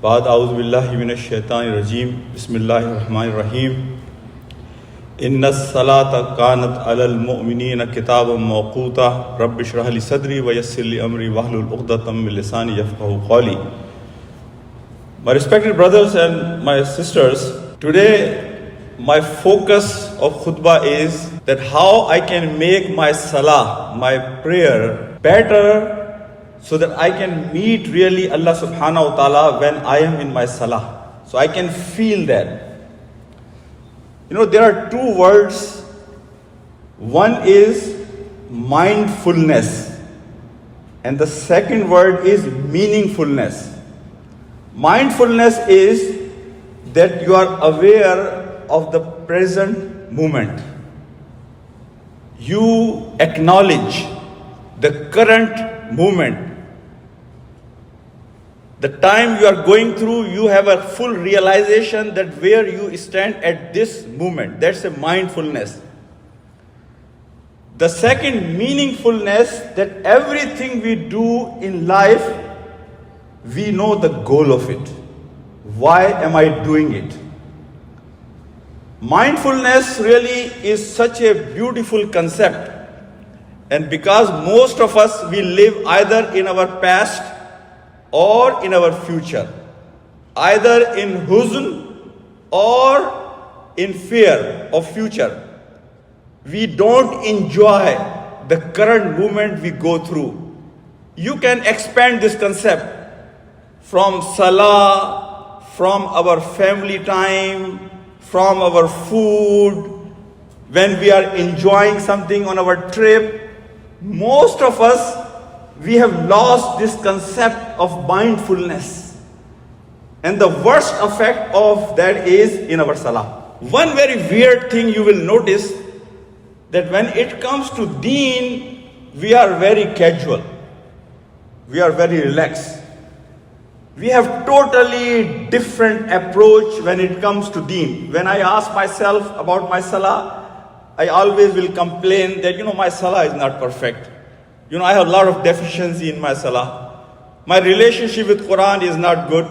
बाद आउज़ बिल्लाहि मिनश शैतानिर रजीम बिस्मिल्लाहिर रहमानिर रहीम इन्नस सलाता कानत अलल मुमिनीना किताबम मौक़ूता रब्बि इश्रह ली सदरी व यस्सिर ली अमरी वहलुल उक़दतम मिन लिसानी यफ़क़हू क़ौली. My respected brothers and my sisters, today my focus of khutbah is that how I can make my salah, my prayer, better so that I can meet really Allah subhanahu wa ta'ala when I am in my salah. So I can feel that. There are two words. One is mindfulness and the second word is meaningfulness. Mindfulness is that you are aware of the present moment. You acknowledge the current moment. The time you are going through, you have a full realization that where you stand at this moment. That's a mindfulness. The second meaningfulness, that everything we do in life, we know the goal of it. Why am I doing it? Mindfulness really is such a beautiful concept. And because most of us, we live either in our past or in our future, either in huzn or in fear of future. We don't enjoy the current moment we go through. You can expand this concept from salah, from our family time, from our food, when we are enjoying something on our trip. Most of us, we have lost this concept of mindfulness. And the worst effect of that is in our salah. One very weird thing you will notice, that when it comes to deen, we are very casual. We are very relaxed. We have totally different approach when it comes to deen. When I ask myself about my salah, I always will complain that, my salah is not perfect. I have a lot of deficiency in my salah. My relationship with Quran is not good.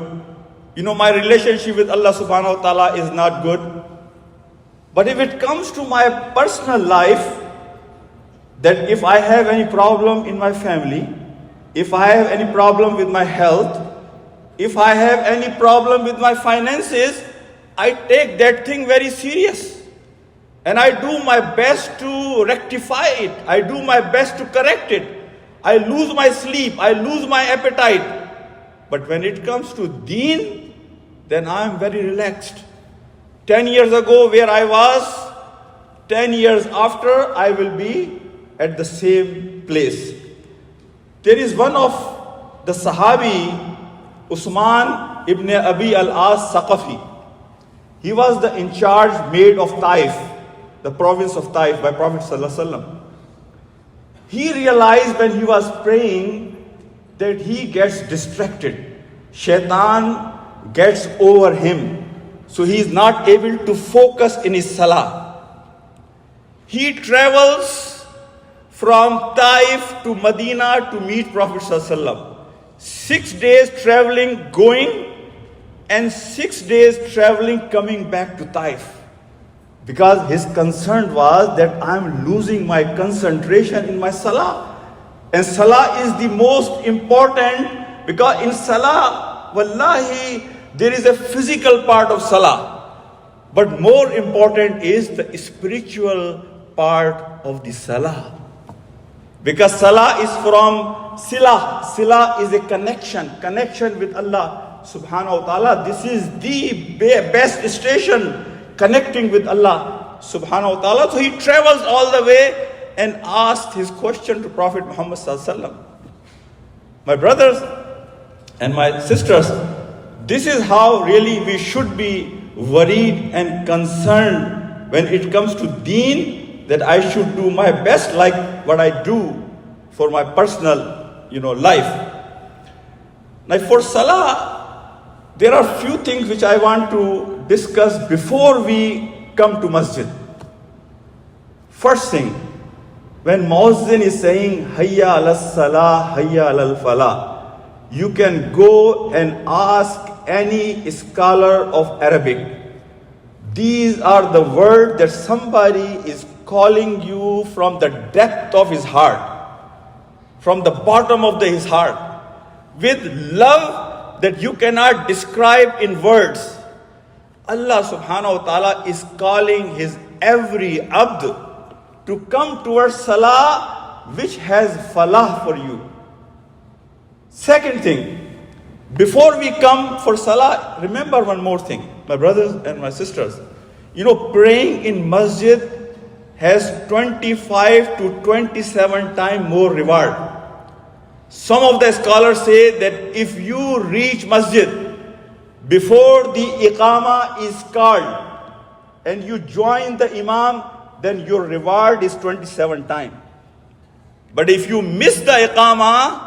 My relationship with Allah subhanahu wa ta'ala is not good. But if it comes to my personal life, that if I have any problem in my family, if I have any problem with my health, if I have any problem with my finances, I take that thing very serious. And I do my best to rectify it. I do my best to correct it. I lose my sleep. I lose my appetite. But when it comes to deen, then I am very relaxed. 10 years ago where I was, 10 years after I will be at the same place. There is one of the Sahabi, Usman ibn Abi al-As Saqafi. He was the in charge maid of Taif, the province of Taif, by Prophet ﷺ. He realized when he was praying that he gets distracted. Shaitan gets over him. So he is not able to focus in his salah. He travels from Taif to Medina to meet Prophet ﷺ. 6 days traveling, going, and 6 days traveling, coming back to Taif. Because his concern was that I am losing my concentration in my salah. And salah is the most important, because in salah, wallahi, there is a physical part of salah. But more important is the spiritual part of the salah. Because salah is from silah. Silah is a connection with Allah subhanahu wa ta'ala. This is the best station, connecting with Allah subhanahu wa ta'ala. So he travels all the way and asked his question to Prophet Muhammad sallallahu alaihi wasallam. My brothers and my sisters, this is how really we should be worried and concerned when it comes to deen, that I should do my best like what I do for my personal, life. Now for salah, there are few things which I want to discuss before we come to masjid. First thing, when Muazzin is saying, Hayya ala salah, Hayya ala falah, you can go and ask any scholar of Arabic. These are the words that somebody is calling you from the depth of his heart, from the bottom of his heart, with love that you cannot describe in words. Allah subhanahu wa ta'ala is calling his every abd to come towards Salah, which has falah for you. Second thing, before we come for Salah, remember one more thing, my brothers and my sisters. Praying in masjid has 25 to 27 times more reward. Some of the scholars say that if you reach masjid before the iqama is called and you join the imam, then your reward is 27 times. But if you miss the iqama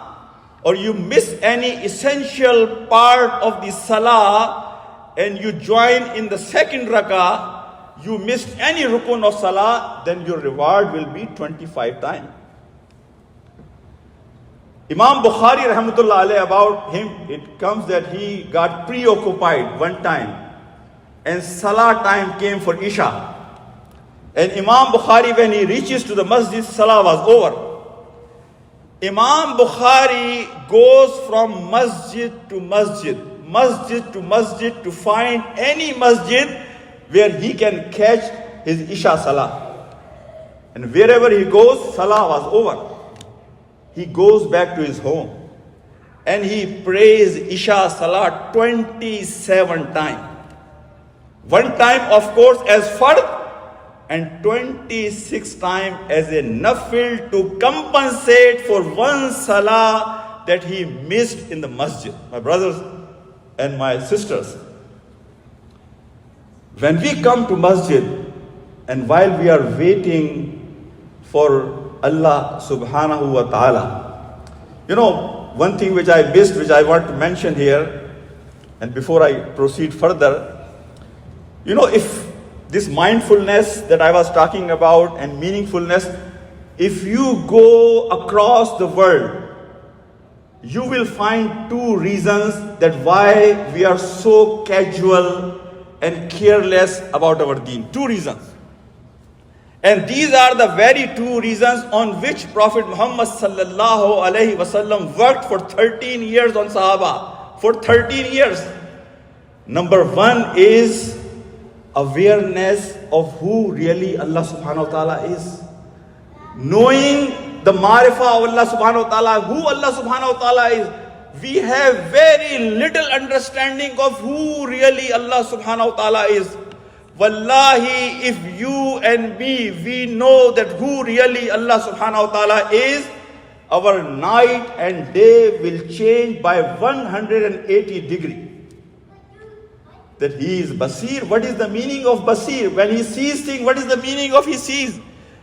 or you miss any essential part of the salah and you join in the second rakah, you missed any rukun of salah, then your reward will be 25 times. Imam Bukhari rahmatullah alayhi, about him, it comes that he got preoccupied one time and salah time came for Isha. And Imam Bukhari, when he reaches to the masjid, salah was over. Imam Bukhari goes from masjid to masjid, masjid to masjid to find any masjid where he can catch his Isha salah. And wherever he goes, salah was over. He goes back to his home and he prays Isha salah 27 times. One time, of course, as fard, and 26 times as a nafil to compensate for one salah that he missed in the masjid. My brothers and my sisters, when we come to masjid and while we are waiting for Allah subhanahu wa ta'ala, one thing which I missed, which I want to mention here, and before I proceed further, if this mindfulness that I was talking about and meaningfulness, if you go across the world, you will find two reasons that why we are so casual and careless about our deen. Two reasons. And these are the very two reasons on which Prophet Muhammad sallallahu alaihi wasallam worked for 13 years on Sahaba. For 13 years. Number one is awareness of who really Allah subhanahu wa ta'ala is. Knowing the marifah of Allah subhanahu wa ta'ala, who Allah subhanahu wa ta'ala is. We have very little understanding of who really Allah subhanahu wa ta'ala is. Wallahi, if you and me, we know that who really Allah subhanahu wa ta'ala is, our night and day will change by 180 degrees. That he is Basir. What is the meaning of Basir? When he sees things, what is the meaning of he sees?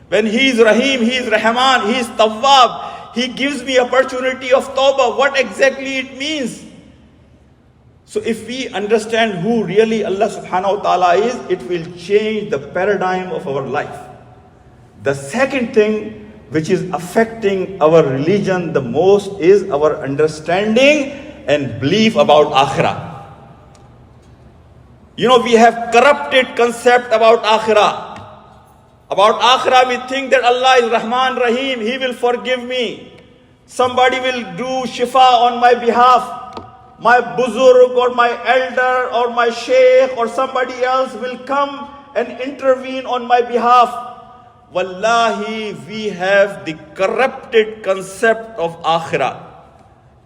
When he is Rahim, he is Rahman, he is Tawwab. He gives me opportunity of Tawbah. What exactly it means? So if we understand who really Allah subhanahu wa ta'ala is, it will change the paradigm of our life. The second thing which is affecting our religion the most is our understanding and belief about Akhirah. We have corrupted concept about Akhirah. About Akhirah, we think that Allah is Rahman Rahim. He will forgive me. Somebody will do shifa on my behalf. My buzurg or my elder or my sheikh or somebody else will come and intervene on my behalf. Wallahi, we have the corrupted concept of Akhirah.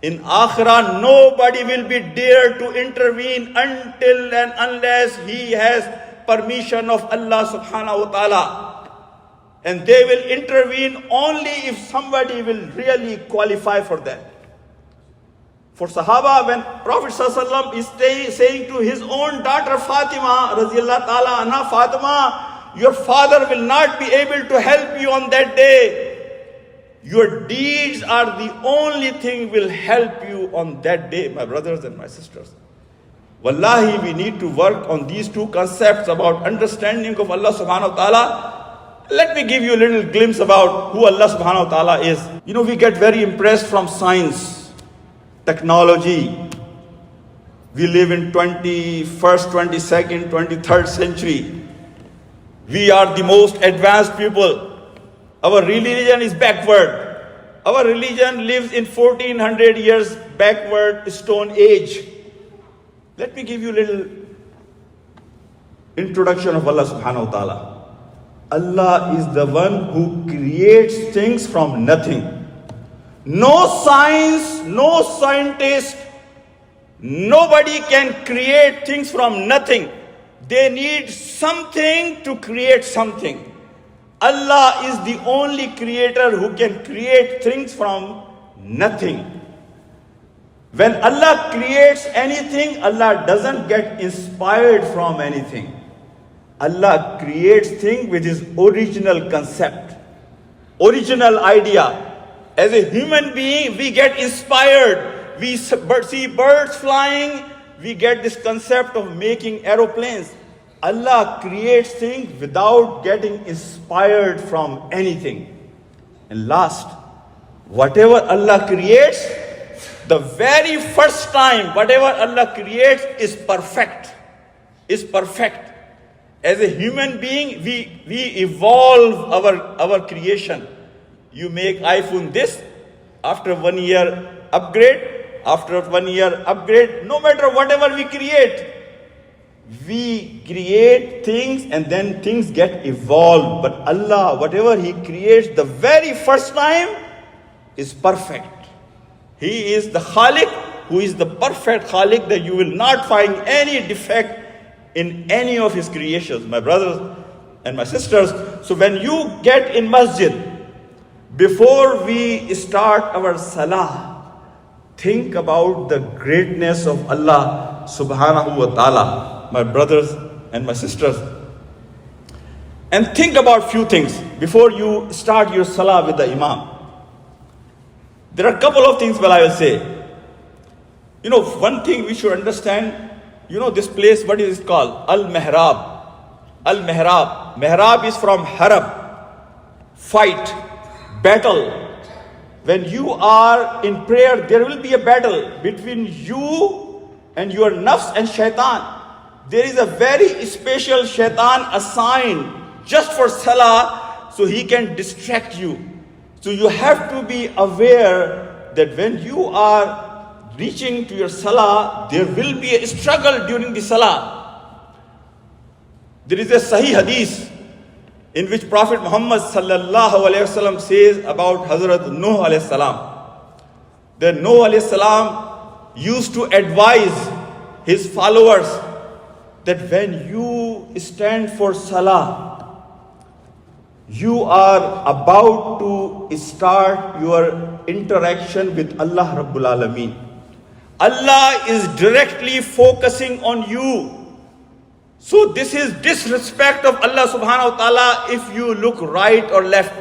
In Akhirah, nobody will be dared to intervene until and unless he has permission of Allah subhanahu wa ta'ala. And they will intervene only if somebody will really qualify for that. For Sahaba, when Prophet ﷺ is saying to his own daughter Fatima, radiyallahu ta'ala anha, Fatima, your father will not be able to help you on that day. Your deeds are the only thing will help you on that day, my brothers and my sisters. Wallahi, we need to work on these two concepts about understanding of Allah subhanahu wa ta'ala. Let me give you a little glimpse about who Allah subhanahu wa ta'ala is. We get very impressed from science, technology, We live in 21st, 22nd, 23rd century. We are the most advanced people. Our religion is backward. Our religion lives in 1400 years backward stone age. Let me give you a little introduction of Allah subhanahu wa ta'ala. Allah is the one who creates things from nothing. No science, no scientist, nobody can create things from nothing. They need something to create something. Allah is the only creator who can create things from nothing. When Allah creates anything, Allah doesn't get inspired from anything. Allah creates things with His original concept, original idea. As a human being, we get inspired. We see birds flying. We get this concept of making aeroplanes. Allah creates things without getting inspired from anything. And last, whatever Allah creates, the very first time, whatever Allah creates is perfect. Is perfect. As a human being, we evolve our creation. You make iPhone this, after 1 year upgrade, after 1 year upgrade, no matter whatever we create things and then things get evolved. But Allah, whatever He creates the very first time is perfect. He is the Khaliq, who is the perfect Khaliq, that you will not find any defect in any of His creations, my brothers and my sisters. So when you get in masjid, before we start our salah, think about the greatness of Allah subhanahu wa ta'ala, my brothers and my sisters. And think about few things before you start your salah with the imam. There are a couple of things I will say. One thing we should understand, this place, what is it called? Al-Mihrab. Al-Mihrab. Mihrab is from harab, fight, battle. When you are in prayer, there will be a battle between you and your nafs and shaitan. There is a very special shaitan assigned just for salah, so he can distract you. So you have to be aware that when you are reaching to your salah, there will be a struggle during the salah. There is a Sahih hadith in which Prophet Muhammad sallallahu alaihi wasallam says about Hazrat Nuh alayhi salam. That Nuh alayhi salam used to advise his followers that when you stand for salah, you are about to start your interaction with Allah Rabbul Alameen. Allah is directly focusing on you. So this is disrespect of Allah subhanahu wa ta'ala if you look right or left,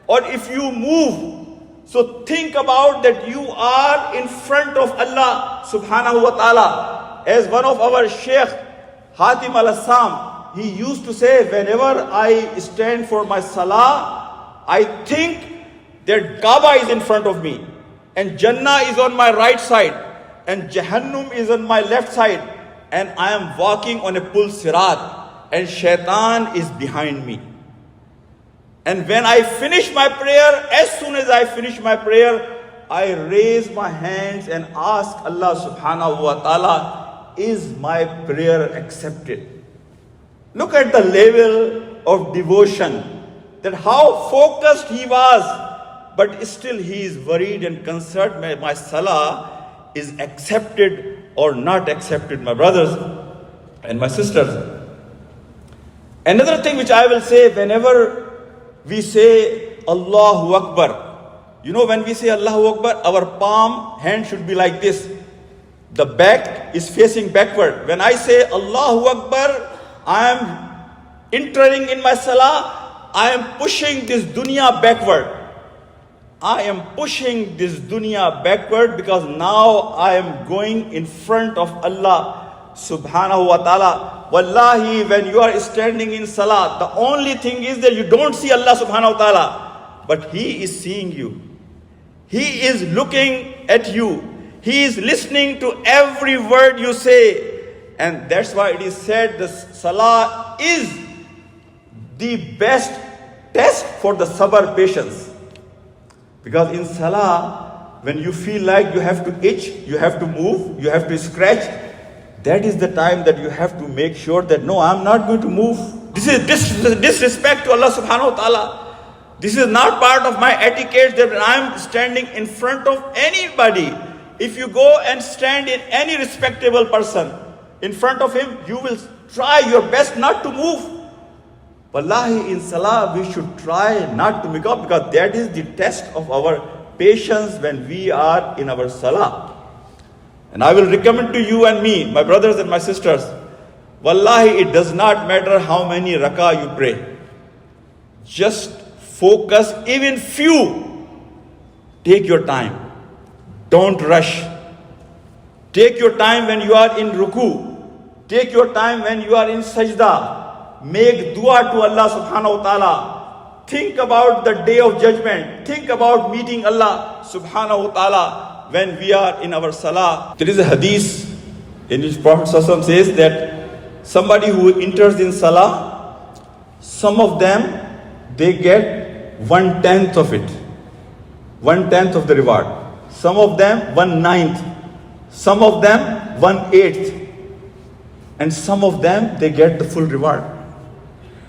or if you move. So think about that you are in front of Allah subhanahu wa ta'ala. As one of our Sheikh Hatim al-Assam, he used to say, whenever I stand for my salah, I think that Kaaba is in front of me, and Jannah is on my right side, and Jahannam is on my left side, and I am walking on a pul sirat, and shaitan is behind me. And when I finish my prayer, as soon as I finish my prayer, I raise my hands and ask Allah subhanahu wa ta'ala, is my prayer accepted? Look at the level of devotion, that how focused he was, but still he is worried and concerned, my salah is accepted or not accepted, my brothers and my sisters. Another thing which I will say, whenever we say Allahu Akbar, when we say Allahu Akbar, our palm hand should be like this. The back is facing backward. When I say Allahu Akbar, I am entering in my salah, I am pushing this dunya backward. I am pushing this dunya backward because now I am going in front of Allah subhanahu wa ta'ala. Wallahi, when you are standing in salah, the only thing is that you don't see Allah subhanahu wa ta'ala, but He is seeing you. He is looking at you. He is listening to every word you say. And that's why it is said the Salah is the best test for the sabr, patience. Because in Salah, when you feel like you have to itch, you have to move, you have to scratch, that is the time that you have to make sure that no, I'm not going to move. This is disrespect to Allah subhanahu wa ta'ala. This is not part of my etiquette that I'm standing in front of anybody. If you go and stand in any respectable person, in front of him, you will try your best not to move. Wallahi, in Salah, we should try not to make up, because that is the test of our patience when we are in our Salah. And I will recommend to you and me, my brothers and my sisters, Wallahi, it does not matter how many rakah you pray. Just focus, even few. Take your time. Don't rush. Take your time when you are in ruku. Take your time when you are in sajda. Make dua to Allah subhanahu wa ta'ala. Think about the day of judgment. Think about meeting Allah subhanahu wa ta'ala when we are in our salah. There is a hadith in which Prophet ﷺ says that somebody who enters in salah, some of them, they get 1/10 of it. 1/10 of the reward. Some of them 1/9. Some of them 1/8. And some of them, they get the full reward.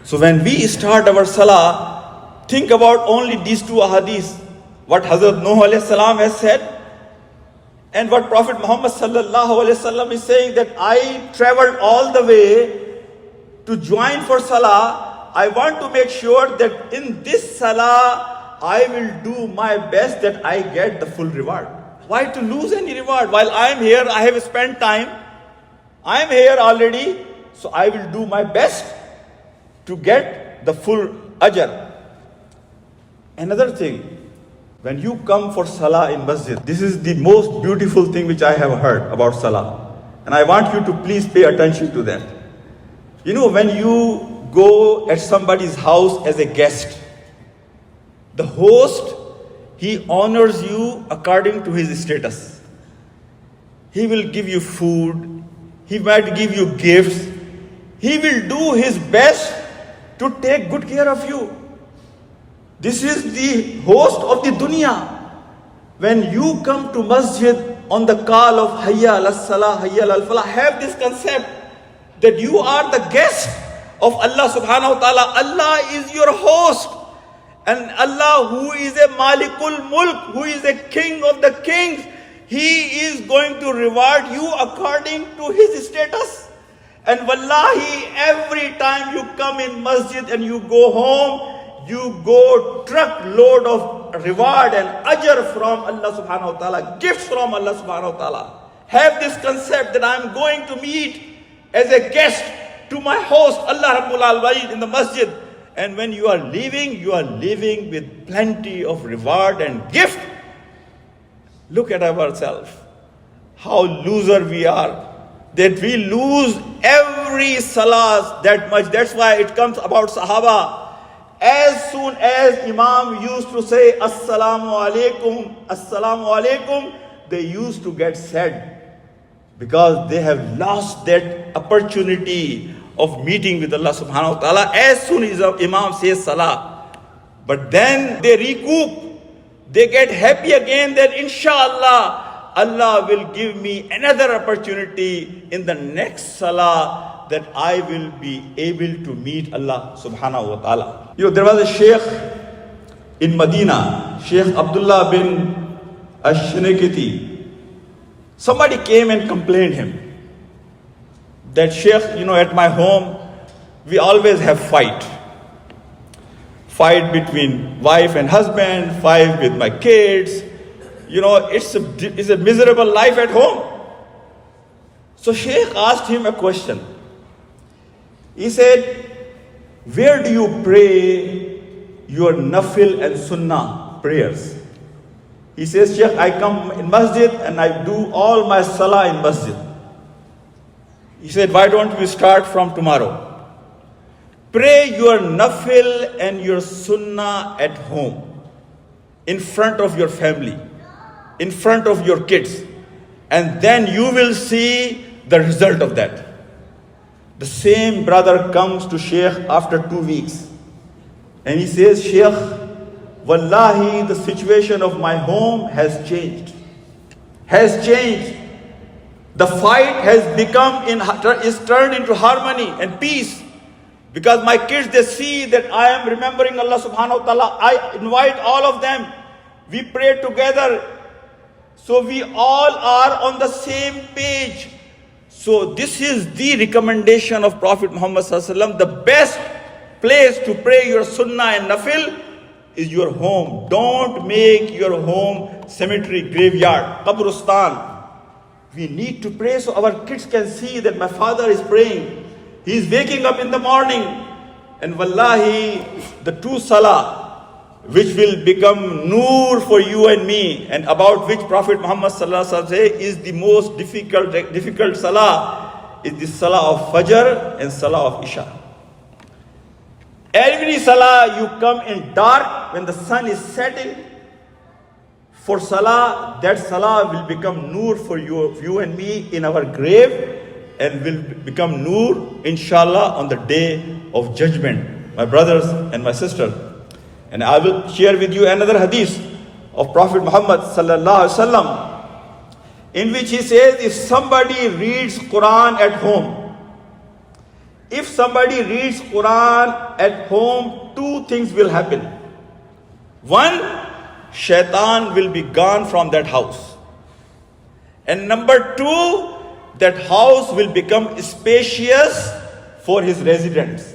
So when we start our salah, think about only these two ahadith. What Hazrat Nuh alayhi salam has said, and what Prophet Muhammad sallallahu alayhi wasallam is saying, that I traveled all the way to join for salah. I want to make sure that in this salah, I will do my best that I get the full reward. Why to lose any reward? While I am here, I have spent time. I am here already, so I will do my best to get the full ajr. Another thing, when you come for salah in masjid, this is the most beautiful thing which I have heard about salah. And I want you to please pay attention to that. You know, when you go at somebody's house as a guest, the host, he honors you according to his status. He will give you food. He might give you gifts. He will do his best to take good care of you. This is the host of the dunya. When you come to masjid on the call of Hayya al-Salah, Hayya al-Falah, have this concept that you are the guest of Allah subhanahu wa ta'ala. Allah is your host. And Allah, who is a Malikul Mulk, who is a king of the kings, He is going to reward you according to his status. And wallahi, every time you come in masjid and you go home, you go truckload of reward and ajr from Allah subhanahu wa ta'ala, gifts from Allah subhanahu wa ta'ala. Have this concept that I am going to meet as a guest to my host, Allah Rabbul Alamin, in the masjid. And when you are leaving with plenty of reward and gift. Look at ourselves, how loser we are, that we lose every salah that much. That's why it comes about Sahaba. As soon as Imam used to say Assalamu alaikum, they used to get sad, because they have lost that opportunity of meeting with Allah subhanahu wa ta'ala as soon as Imam says Salah. But then they recoup. They get happy again that inshallah, Allah will give me another opportunity in the next salah that I will be able to meet Allah subhanahu wa ta'ala. You know, there was a sheikh in Medina, Sheikh Abdullah bin Ash-Shinikiti. Somebody came and complained him that sheikh, at my home, we always have fight between wife and husband, fight with my kids. It's a miserable life at home. So Sheikh asked him a question. He said, where do you pray your nafil and sunnah prayers? He says, Sheikh, I come in masjid and I do all my salah in masjid. He said, why don't we start from tomorrow? Pray your nafil and your sunnah at home, in front of your family, in front of your kids. And then you will see the result of that. The same brother comes to Sheikh after 2 weeks. And he says, Sheikh, Wallahi, the situation of my home has changed. Has changed. The fight has is turned into harmony and peace. Because my kids, they see that I am remembering Allah subhanahu wa ta'ala. I invite all of them. We pray together. So we all are on the same page. So this is the recommendation of Prophet Muhammad sallallahu alaihi wasallam. The best place to pray your sunnah and nafil is your home. Don't make your home cemetery, graveyard, qabristan. We need to pray so our kids can see that my father is praying. He is waking up in the morning. And wallahi, the true salah, which will become noor for you and me, and about which Prophet Muhammad sallallahu alaihi wasallam says is the most difficult salah, is the salah of Fajr and salah of Isha. Every salah you come in dark when the sun is setting. For salah, that salah will become noor for you and me in our grave, and will become noor, inshallah, on the day of judgment, my brothers and my sisters. And I will share with you another hadith of Prophet Muhammad sallallahu alaihi wasallam, in which he says, if somebody reads Quran at home, if somebody reads Quran at home, 2 things will happen. One, shaitan will be gone from that house. And number 2, that house will become spacious for his residents.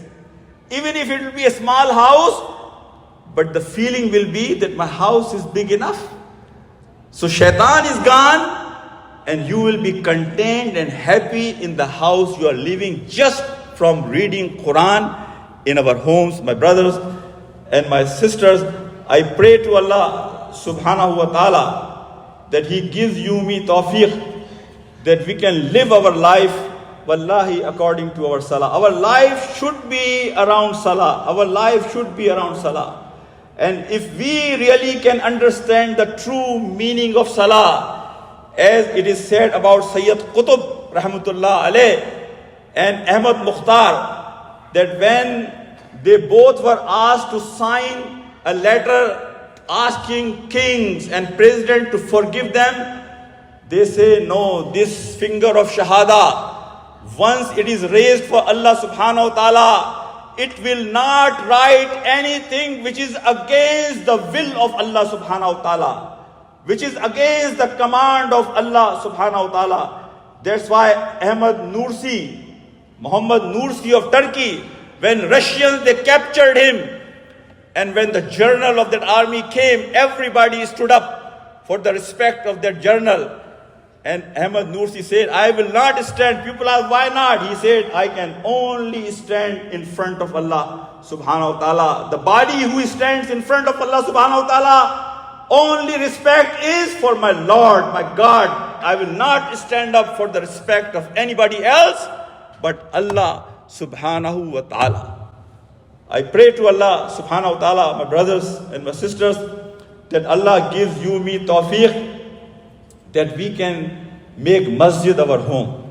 Even if it will be a small house, but the feeling will be that my house is big enough. So shaitan is gone, and you will be contained and happy in the house you are living just from reading Quran in our homes. My brothers and my sisters, I pray to Allah subhanahu wa ta'ala that He gives you me tawfiq, that we can live our life, wallahi, according to our salah. Our life should be around salah. Our life should be around salah. And if we really can understand the true meaning of salah, as it is said about Sayyid Qutb rahmatullah alayh and Ahmad Mukhtar, that when they both were asked to sign a letter asking kings and presidents to forgive them, they say, no, this finger of shahada, once it is raised for Allah subhanahu wa ta'ala, it will not write anything which is against the will of Allah subhanahu wa ta'ala, which is against the command of Allah subhanahu wa ta'ala. That's why Muhammad Nursi of Turkey, when Russians, they captured him, and when the journal of that army came, everybody stood up for the respect of that journal. And Ahmad Nursi said, I will not stand. People ask, why not? He said, I can only stand in front of Allah subhanahu wa ta'ala. The body who stands in front of Allah subhanahu wa ta'ala, only respect is for my Lord, my God. I will not stand up for the respect of anybody else but Allah subhanahu wa ta'ala. I pray to Allah subhanahu wa ta'ala, my brothers and my sisters, that Allah gives you me tawfiq, that we can make masjid our home.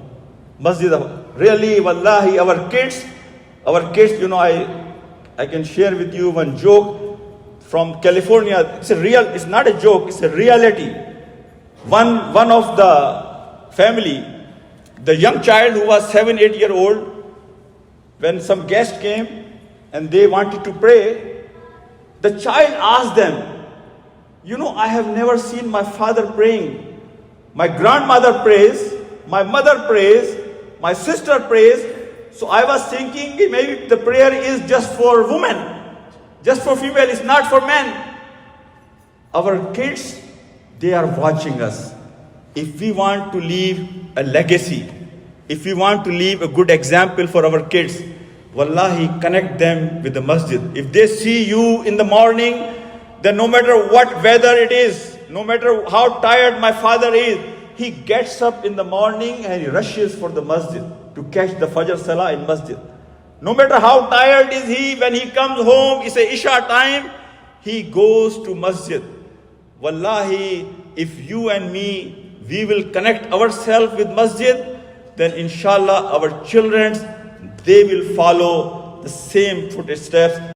Really, wallahi, our kids, you know, I can share with you one joke from California. It's not a joke, it's a reality. One of the family, the young child who was 7-8 years old, when some guest came and they wanted to pray, the child asked them, you know, I have never seen my father praying. My grandmother prays, my mother prays, my sister prays. So I was thinking maybe the prayer is just for women, just for female, it's not for men. Our kids, they are watching us. If we want to leave a legacy, if we want to leave a good example for our kids, wallahi, connect them with the masjid. If they see you in the morning, then no matter what weather it is, no matter how tired my father is, he gets up in the morning and he rushes for the masjid to catch the Fajr Salah in masjid. No matter how tired is he, when he comes home, it's a Isha time, he goes to masjid. Wallahi, if you and me, we will connect ourselves with masjid, then inshallah our children, they will follow the same footsteps.